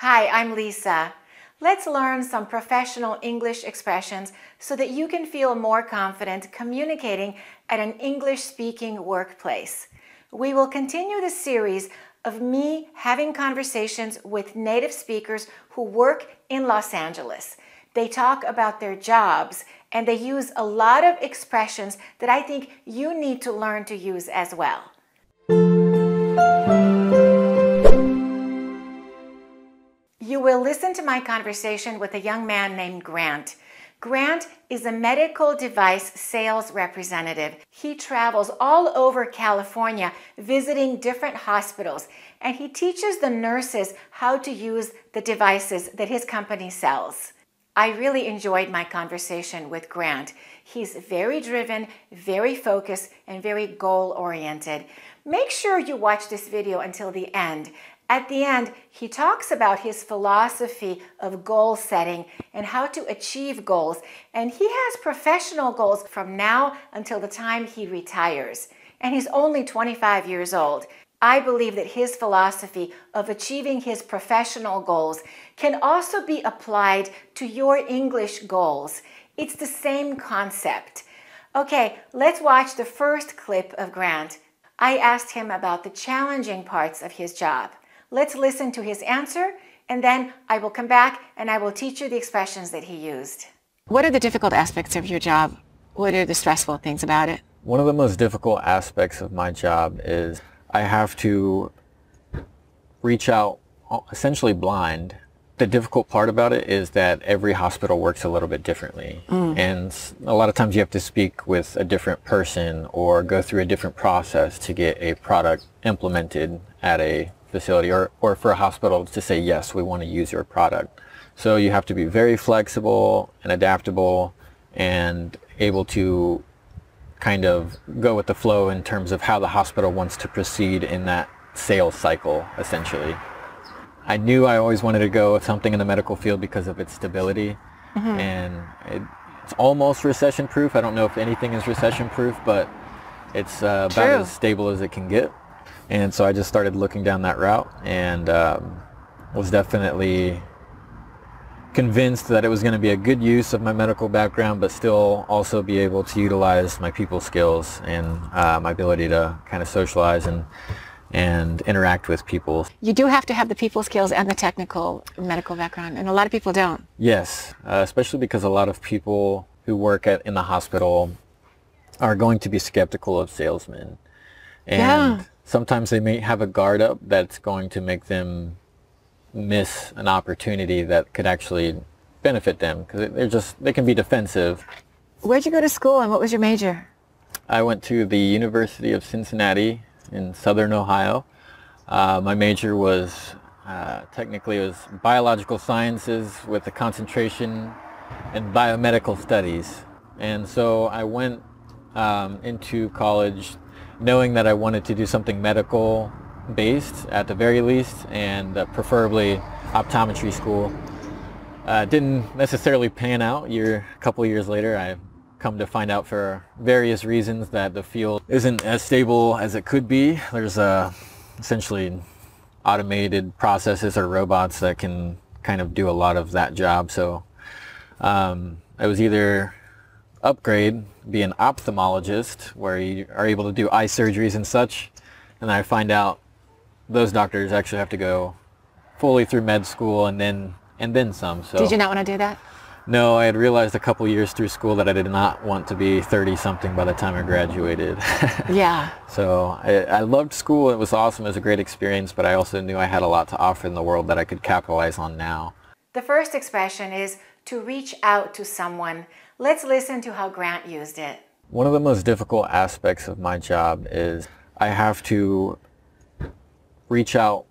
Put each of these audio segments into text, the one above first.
Hi, I'm Lisa. Let's learn some professional English expressions so that you can feel more confident communicating at an English-speaking workplace. We will continue the series of me having conversations with native speakers who work in Los Angeles. They talk about their jobs and they use a lot of expressions that I think you need to learn to use as well. You will listen to my conversation with a young man named Grant. Grant is a medical device sales representative. He travels all over California visiting different hospitals, and he teaches the nurses how to use the devices that his company sells. I really enjoyed my conversation with Grant. He's very driven, very focused, and very goal-oriented. Make sure you watch this video until the end. At the end, he talks about his philosophy of goal setting and how to achieve goals. And he has professional goals from now until the time he retires. And he's only 25 years old. I believe that his philosophy of achieving his professional goals can also be applied to your English goals. It's the same concept. Okay, let's watch the first clip of Grant. I asked him about the challenging parts of his job. Let's listen to his answer, and then I will come back and I will teach you the expressions that he used. What are the difficult aspects of your job? What are the stressful things about it? One of the most difficult aspects of my job is I have to reach out essentially blind. The difficult part about it is that every hospital works a little bit differently. And a lot of times you have to speak with a different person or go through a different process to get a product implemented at a facility or for a hospital to say, yes, we want to use your product. So you have to be very flexible and adaptable and able to kind of go with the flow in terms of how the hospital wants to proceed in that sales cycle, essentially. I knew I always wanted to go with something in the medical field because of its stability. And it's almost recession proof. I don't know if anything is recession proof, but it's about as stable as it can get. And so I just started looking down that route and was definitely convinced that it was going to be a good use of my medical background, but still also be able to utilize my people skills and my ability to kind of socialize and interact with people. You do have to have the people skills and the technical medical background, and a lot of people don't. Yes, especially because a lot of people who work in the hospital are going to be skeptical of salesmen. And sometimes they may have a guard up that's going to make them miss an opportunity that could actually benefit them because they can be defensive. Where'd you go to school and what was your major? I went to the University of Cincinnati in Southern Ohio. My major was technically it was biological sciences with a concentration in biomedical studies. And so I went into college knowing that I wanted to do something medical based at the very least, and preferably optometry school. Didn't necessarily pan out. A couple years later, I come to find out for various reasons that the field isn't as stable as it could be. There's essentially automated processes or robots that can kind of do a lot of that job. So I was either upgrade, be an ophthalmologist where you are able to do eye surgeries and such, and I find out those doctors actually have to go fully through med school and then some. So did you not want to do that? No, I had realized a couple years through school that I did not want to be 30-something by the time I graduated. Yeah. So I loved school. It was awesome. It was a great experience, but I also knew I had a lot to offer in the world that I could capitalize on now. The first expression is to reach out to someone. Let's listen to how Grant used it. One of the most difficult aspects of my job is I have to reach out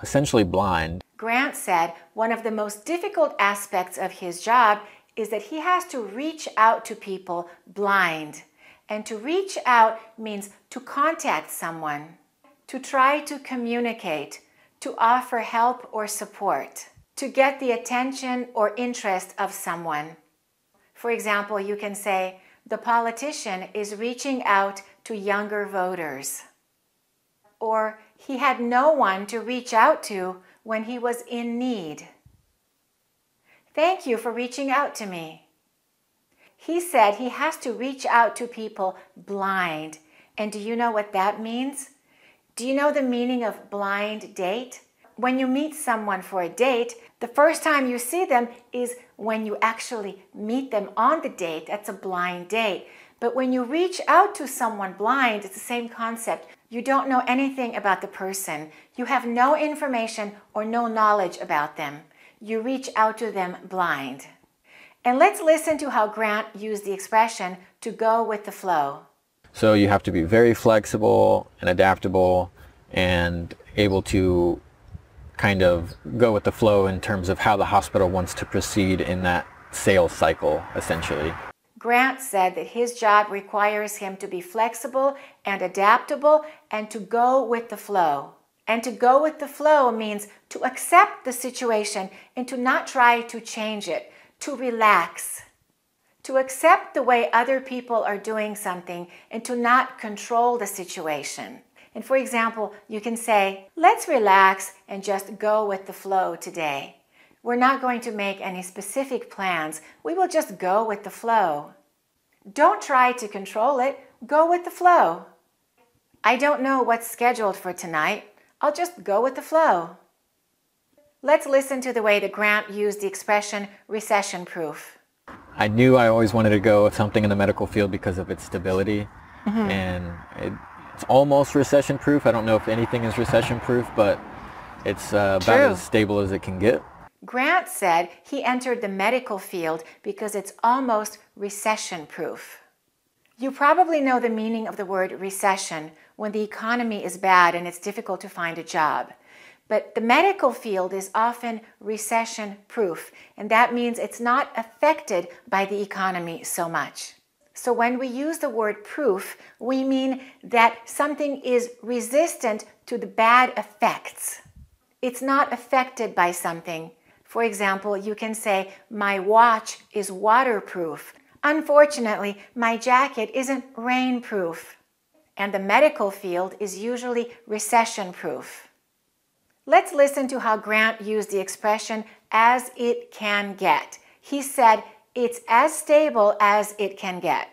essentially blind. Grant said one of the most difficult aspects of his job is that he has to reach out to people blind. And to reach out means to contact someone, to try to communicate, to offer help or support, to get the attention or interest of someone. For example, you can say, the politician is reaching out to younger voters. Or he had no one to reach out to when he was in need. Thank you for reaching out to me. He said he has to reach out to people blind. And do you know what that means? Do you know the meaning of blind date? When you meet someone for a date, the first time you see them is when you actually meet them on the date. That's a blind date. But when you reach out to someone blind, it's the same concept. You don't know anything about the person. You have no information or no knowledge about them. You reach out to them blind. And let's listen to how Grant used the expression to go with the flow. So you have to be very flexible and adaptable and able to kind of go with the flow in terms of how the hospital wants to proceed in that sales cycle, essentially. Grant said that his job requires him to be flexible and adaptable and to go with the flow. And to go with the flow means to accept the situation and to not try to change it, to relax, to accept the way other people are doing something and to not control the situation. And for example, you can say, let's relax and just go with the flow today. We're not going to make any specific plans. We will just go with the flow. Don't try to control it. Go with the flow. I don't know what's scheduled for tonight. I'll just go with the flow. Let's listen to the way that Grant used the expression recession-proof. I knew I always wanted to go with something in the medical field because of its stability. And it's almost recession-proof. I don't know if anything is recession-proof, but it's about as stable as it can get. Grant said he entered the medical field because it's almost recession-proof. You probably know the meaning of the word recession, when the economy is bad and it's difficult to find a job. But the medical field is often recession-proof, and that means it's not affected by the economy so much. So when we use the word proof, we mean that something is resistant to the bad effects. It's not affected by something. For example, you can say, my watch is waterproof. Unfortunately, my jacket isn't rainproof. And the medical field is usually recession-proof. Let's listen to how Grant used the expression, as it can get. He said, it's as stable as it can get.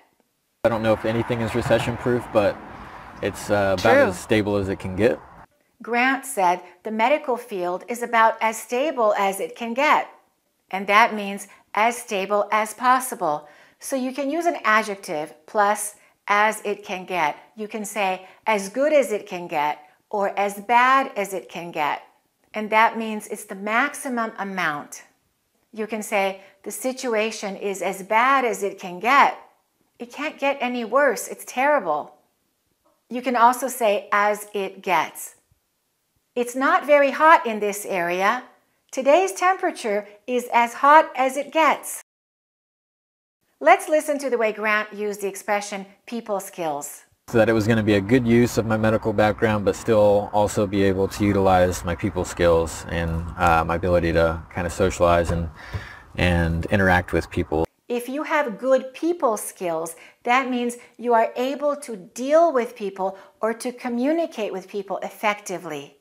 I don't know if anything is recession-proof, but it's about as stable as it can get. Grant said the medical field is about as stable as it can get. And that means as stable as possible. So you can use an adjective plus as it can get. You can say as good as it can get or as bad as it can get. And that means it's the maximum amount. You can say the situation is as bad as it can get. It can't get any worse. It's terrible. You can also say as it gets. It's not very hot in this area. Today's temperature is as hot as it gets. Let's listen to the way Grant used the expression people skills. So that it was going to be a good use of my medical background, but still also be able to utilize my people skills and my ability to kind of socialize and interact with people. If you have good people skills, that means you are able to deal with people or to communicate with people effectively.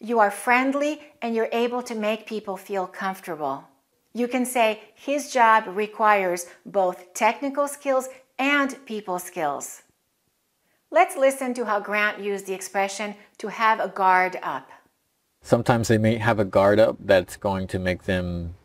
You are friendly and you're able to make people feel comfortable. You can say his job requires both technical skills and people skills. Let's listen to how Grant used the expression to have a guard up. Sometimes they may have a guard up that's going to make them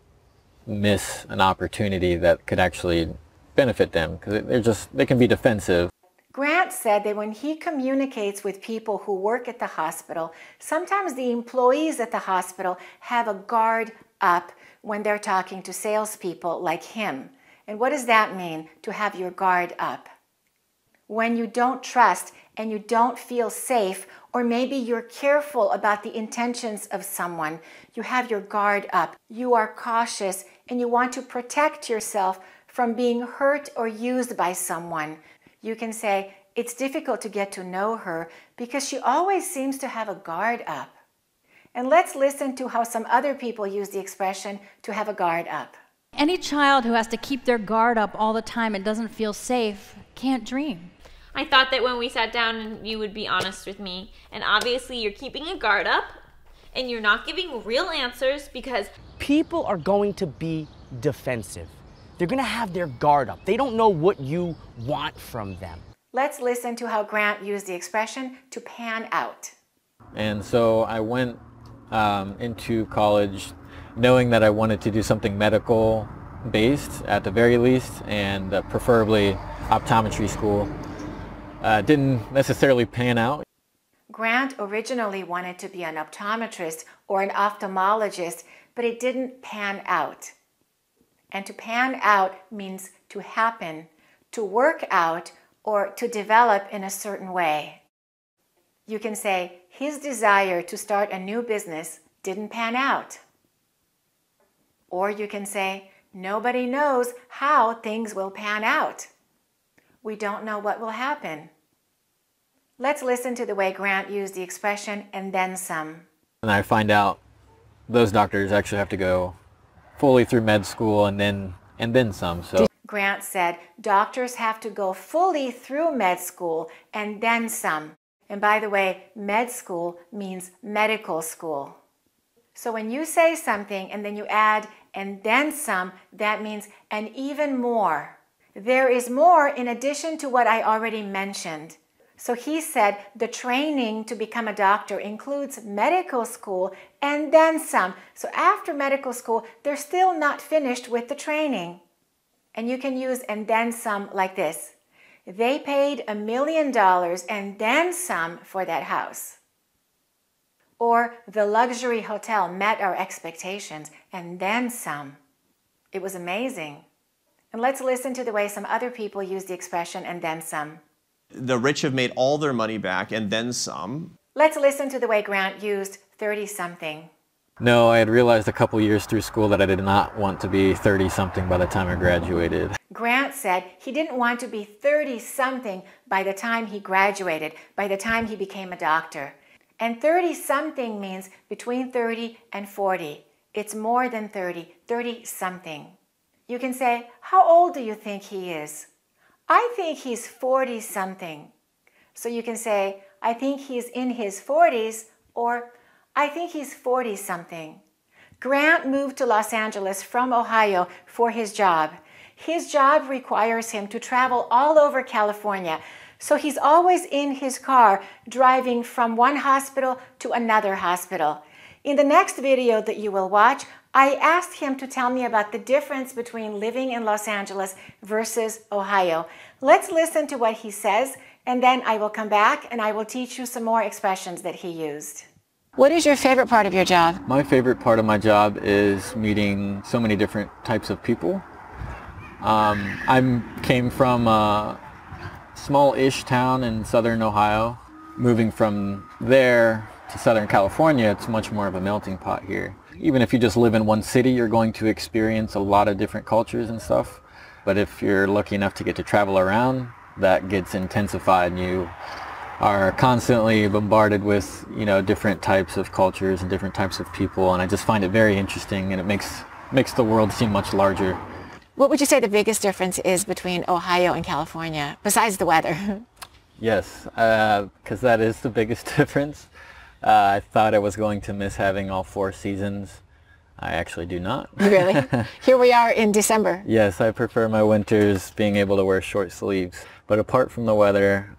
miss an opportunity that could actually benefit them because they can be defensive. Grant said that when he communicates with people who work at the hospital, sometimes the employees at the hospital have a guard up when they're talking to salespeople like him. And what does that mean, to have your guard up? When you don't trust and you don't feel safe, or maybe you're careful about the intentions of someone, you have your guard up. You are cautious and you want to protect yourself from being hurt or used by someone. You can say, it's difficult to get to know her because she always seems to have a guard up. And let's listen to how some other people use the expression to have a guard up. Any child who has to keep their guard up all the time and doesn't feel safe can't dream. I thought that when we sat down and you would be honest with me, and obviously you're keeping a guard up, and you're not giving real answers because people are going to be defensive. They're going to have their guard up. They don't know what you want from them. Let's listen to how Grant used the expression to pan out. And so I went into college knowing that I wanted to do something medical based at the very least, and preferably optometry school. Didn't necessarily pan out. Grant originally wanted to be an optometrist or an ophthalmologist, but it didn't pan out. And to pan out means to happen, to work out, or to develop in a certain way. You can say, his desire to start a new business didn't pan out. Or you can say, nobody knows how things will pan out. We don't know what will happen. Let's listen to the way Grant used the expression, and then some. And I find out those doctors actually have to go fully through med school and then some. So Grant said, doctors have to go fully through med school and then some. And by the way, med school means medical school. So when you say something and then you add and then some, that means and even more. There is more in addition to what I already mentioned. So he said the training to become a doctor includes medical school and then some. So after medical school, they're still not finished with the training. And you can use and then some like this. They paid $1 million and then some for that house. Or the luxury hotel met our expectations and then some. It was amazing. And let's listen to the way some other people use the expression and then some. The rich have made all their money back and then some. Let's listen to the way Grant used 30-something. no, I had realized a couple years through school that I did not want to be 30-something by the time I graduated. Grant said he didn't want to be 30-something by the time he graduated, by the time he became a doctor. And 30-something means between 30 and 40. It's more than 30, 30-something. You can say, how old do you think he is? I think he's 40-something. So you can say, I think he's in his 40s, or I think he's 40-something. Grant moved to Los Angeles from Ohio for his job. His job requires him to travel all over California, so he's always in his car driving from one hospital to another hospital. In the next video that you will watch, I asked him to tell me about the difference between living in Los Angeles versus Ohio. Let's listen to what he says, and then I will come back and I will teach you some more expressions that he used. What is your favorite part of your job? My favorite part of my job is meeting so many different types of people. I came from a small-ish town in southern Ohio. Moving from there to Southern California, it's much more of a melting pot here. Even if you just live in one city, you're going to experience a lot of different cultures and stuff. But if you're lucky enough to get to travel around, that gets intensified, and you are constantly bombarded with, different types of cultures and different types of people. And I just find it very interesting, and it makes the world seem much larger. What would you say the biggest difference is between Ohio and California, besides the weather? Yes, because that is the biggest difference. I thought I was going to miss having all 4 seasons. I actually do not. Really? Here we are in December. Yes, I prefer my winters being able to wear short sleeves. But apart from the weather,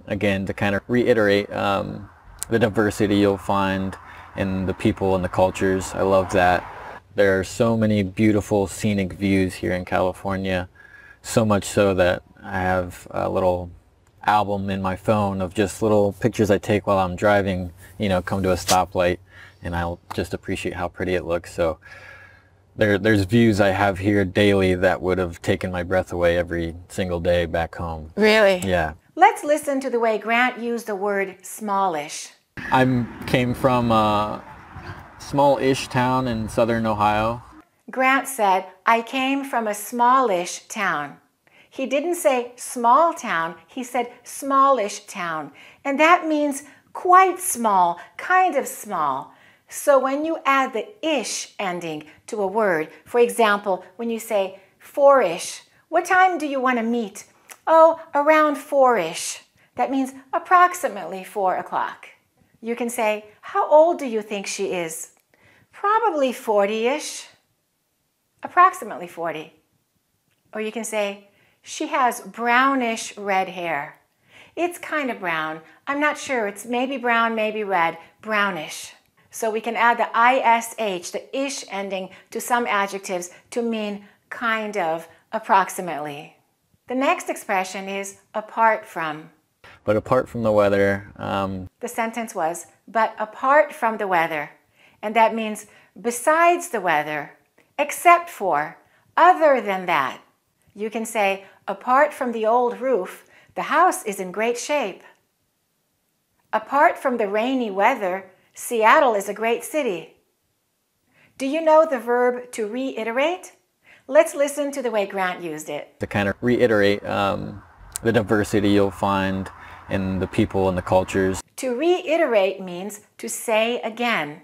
again, to kind of reiterate the diversity you'll find in the people and the cultures, I love that. There are so many beautiful scenic views here in California, so much so that I have a little album in my phone of just little pictures I take while I'm driving, come to a stoplight, and I'll just appreciate how pretty it looks. So there's views I have here daily that would have taken my breath away every single day back home. Really? Yeah. Let's listen to the way Grant used the word smallish. I came from a small-ish town in southern Ohio. Grant said, I came from a smallish town. He didn't say small town, he said smallish town. And that means quite small, kind of small. So when you add the ish ending to a word, for example, when you say 4-ish, what time do you want to meet? Oh, around 4-ish. That means approximately 4 o'clock. You can say, how old do you think she is? Probably 40-ish, approximately 40. Or you can say, she has brownish red hair. It's kind of brown. I'm not sure. It's maybe brown, maybe red, brownish. So we can add the ish, the ish ending to some adjectives to mean kind of, approximately. The next expression is apart from. But apart from the weather, The sentence was, but apart from the weather. And that means besides the weather, except for, other than that. You can say, apart from the old roof, the house is in great shape. Apart from the rainy weather, Seattle is a great city. Do you know the verb to reiterate? Let's listen to the way Grant used it. to kind of reiterate the diversity you'll find in the people and the cultures. To reiterate means to say again.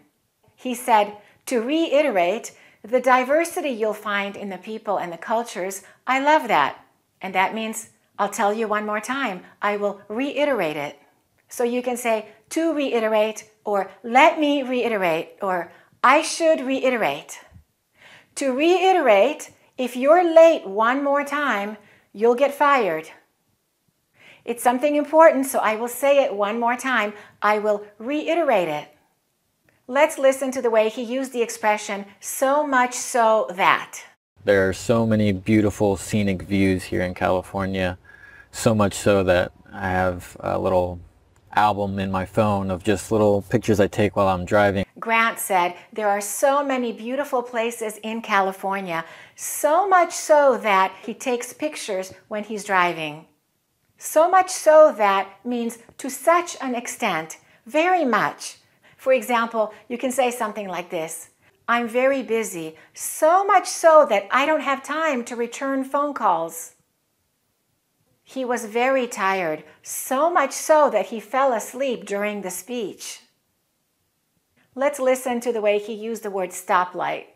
He said, to reiterate, the diversity you'll find in the people and the cultures, I love that. And that means, I'll tell you one more time, I will reiterate it. So you can say, to reiterate, or let me reiterate, or I should reiterate. To reiterate, if you're late one more time, you'll get fired. It's something important, so I will say it one more time. I will reiterate it. Let's listen to the way he used the expression, so much so that. There are so many beautiful scenic views here in California, so much so that I have a little album in my phone of just little pictures I take while I'm driving. Grant said, there are so many beautiful places in California, so much so that he takes pictures when he's driving. So much so that means to such an extent, very much. For example, you can say something like this, I'm very busy, so much so that I don't have time to return phone calls. He was very tired, so much so that he fell asleep during the speech. Let's listen to the way he used the word stoplight.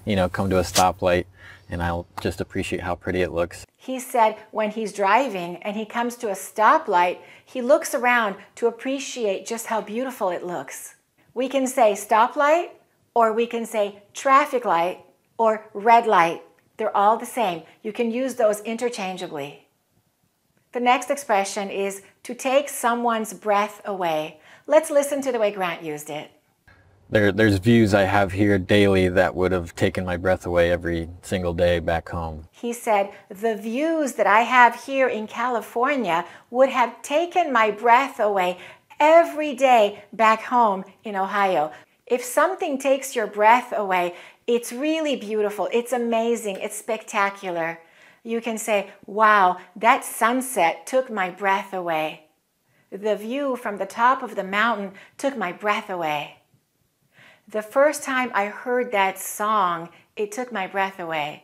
You know, come to a stoplight and I'll just appreciate how pretty it looks. He said when he's driving and he comes to a stoplight, he looks around to appreciate just how beautiful it looks. We can say stoplight, or we can say traffic light, or red light. They're all the same. You can use those interchangeably. The next expression is to take someone's breath away. Let's listen to the way Grant used it. There's views I have here daily that would have taken my breath away every single day back home. He said, the views that I have here in California would have taken my breath away every day back home in Ohio. If something takes your breath away, it's really beautiful, it's amazing, it's spectacular. You can say, wow, that sunset took my breath away. The view from the top of the mountain took my breath away. The first time I heard that song, it took my breath away.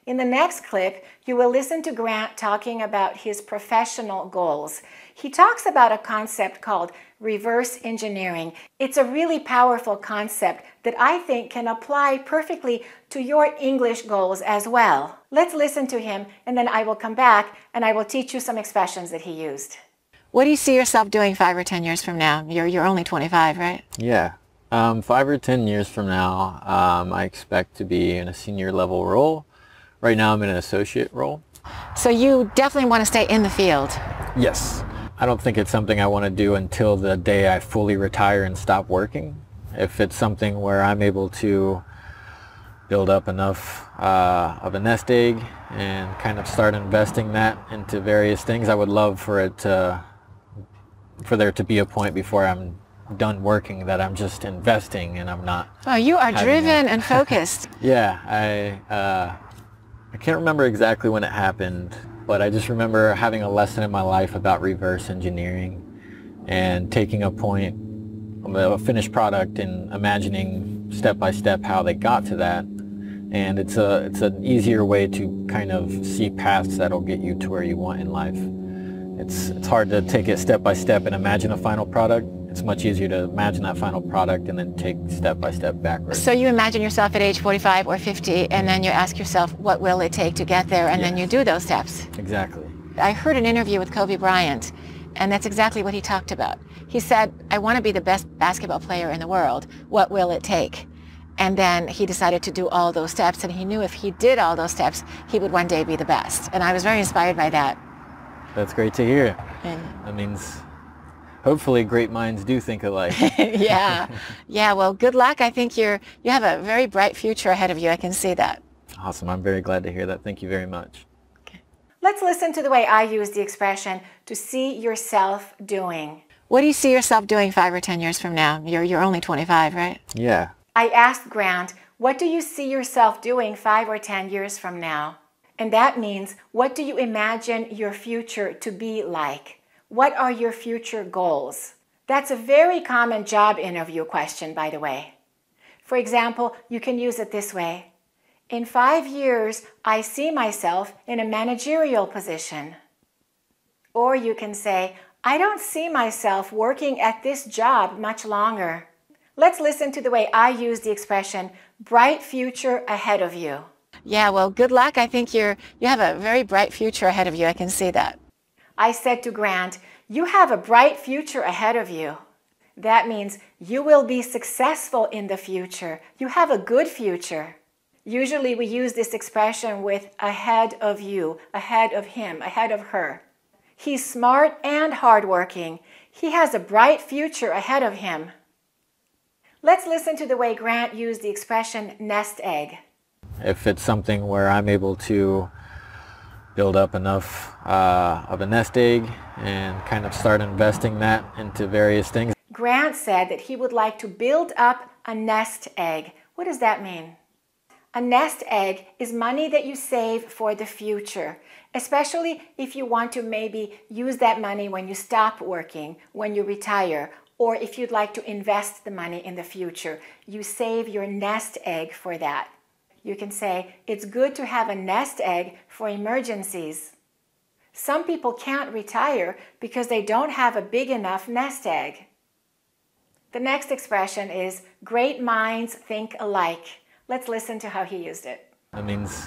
In the next clip, you will listen to Grant talking about his professional goals. He talks about a concept called reverse engineering. It's a really powerful concept that I think can apply perfectly to your English goals as well. Let's listen to him, and then I will come back and I will teach you some expressions that he used. What do you see yourself doing 5 or 10 years from now? You're only 25, right? Yeah. 5 or 10 years from now, I expect to be in a senior level role. Right now I'm in an associate role. So you definitely want to stay in the field? Yes. I don't think it's something I want to do until the day I fully retire and stop working. If it's something where I'm able to build up enough of a nest egg and kind of start investing that into various things, I would love for there to be a point before I'm done working that I'm just investing and I'm not. Oh, you are driven and focused. Yeah, I can't remember exactly when it happened, but I just remember having a lesson in my life about reverse engineering and taking a point, a finished product, and imagining step by step how they got to that. And it's an easier way to kind of see paths that'll get you to where you want in life. It's hard to take it step by step and imagine a final product. It's much easier to imagine that final product and then take step by step backwards. So you imagine yourself at age 45 or 50, and then you ask yourself, what will it take to get there? And then you do those steps. Exactly. I heard an interview with Kobe Bryant, and that's exactly what he talked about. He said, I want to be the best basketball player in the world. What will it take? And then he decided to do all those steps, and he knew if he did all those steps, he would one day be the best. And I was very inspired by that. That's great to hear. And That means hopefully great minds do think alike. yeah. Well, good luck. I think you have a very bright future ahead of you. I can see that. Awesome. I'm very glad to hear that. Thank you very much. Okay. Let's listen to the way I use the expression to see yourself doing. What do you see yourself doing 5 or 10 years from now? You're only 25, right? Yeah. I asked Grant, what do you see yourself doing 5 or 10 years from now? And that means, what do you imagine your future to be like? What are your future goals? That's a very common job interview question, by the way. For example, you can use it this way. In 5 years, I see myself in a managerial position. Or you can say, I don't see myself working at this job much longer. Let's listen to the way I use the expression, bright future ahead of you. Yeah, well, good luck. I think you have a very bright future ahead of you. I can see that. I said to Grant, you have a bright future ahead of you. That means you will be successful in the future. You have a good future. Usually we use this expression with ahead of you, ahead of him, ahead of her. He's smart and hardworking. He has a bright future ahead of him. Let's listen to the way Grant used the expression nest egg. If it's something where I'm able to build up enough of a nest egg and kind of start investing that into various things. Grant said that he would like to build up a nest egg. What does that mean? A nest egg is money that you save for the future, especially if you want to maybe use that money when you stop working, when you retire, or if you'd like to invest the money in the future. You save your nest egg for that. You can say, it's good to have a nest egg for emergencies. Some people can't retire because they don't have a big enough nest egg. The next expression is, great minds think alike. Let's listen to how he used it. That means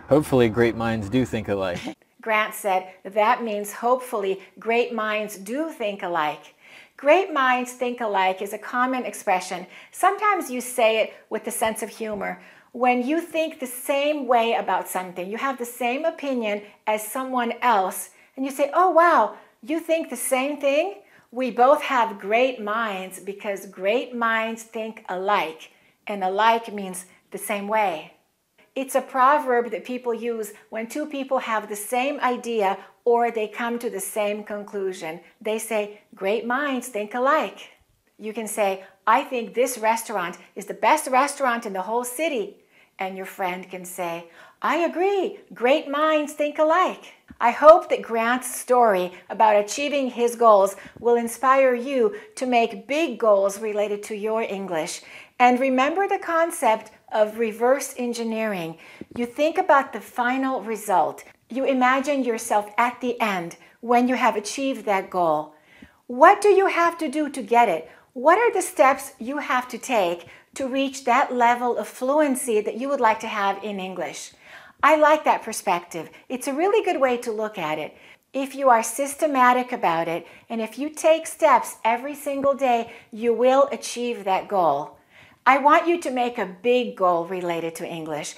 hopefully great minds do think alike. Grant said, that means hopefully great minds do think alike. Great minds think alike is a common expression. Sometimes you say it with a sense of humor. When you think the same way about something, you have the same opinion as someone else, and you say, oh wow, you think the same thing? We both have great minds because great minds think alike, and alike means the same way. It's a proverb that people use when two people have the same idea or they come to the same conclusion. They say, great minds think alike. You can say, I think this restaurant is the best restaurant in the whole city. And your friend can say, I agree, great minds think alike. I hope that Grant's story about achieving his goals will inspire you to make big goals related to your English. And remember the concept of reverse engineering. You think about the final result. You imagine yourself at the end when you have achieved that goal. What do you have to do to get it? What are the steps you have to take to reach that level of fluency that you would like to have in English? I like that perspective. It's a really good way to look at it. If you are systematic about it, and if you take steps every single day, you will achieve that goal. I want you to make a big goal related to English.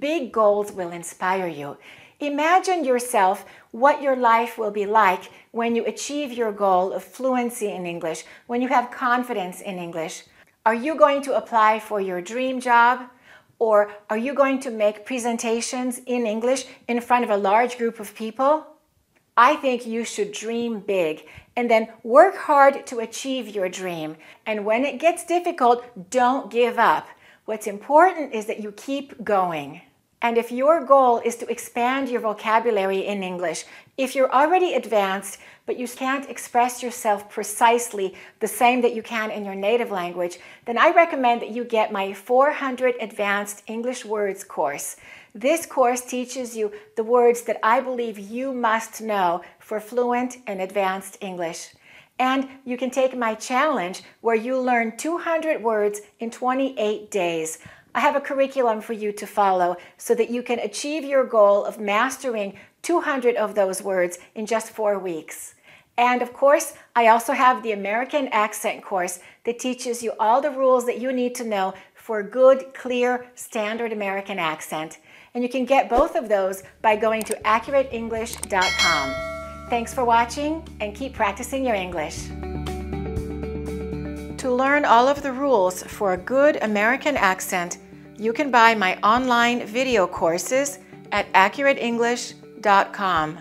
Big goals will inspire you. Imagine yourself what your life will be like when you achieve your goal of fluency in English, when you have confidence in English. Are you going to apply for your dream job? Or are you going to make presentations in English in front of a large group of people? I think you should dream big and then work hard to achieve your dream. And when it gets difficult, don't give up. What's important is that you keep going. And if your goal is to expand your vocabulary in English, if you're already advanced, but you can't express yourself precisely the same that you can in your native language, then I recommend that you get my 400 Advanced English Words course. This course teaches you the words that I believe you must know for fluent and advanced English. And you can take my challenge where you learn 200 words in 28 days. I have a curriculum for you to follow so that you can achieve your goal of mastering 200 of those words in just 4 weeks. And of course, I also have the American Accent course that teaches you all the rules that you need to know for good, clear, standard American accent. And you can get both of those by going to AccurateEnglish.com. Thanks for watching, and keep practicing your English. To learn all of the rules for a good American accent, you can buy my online video courses at AccurateEnglish.com.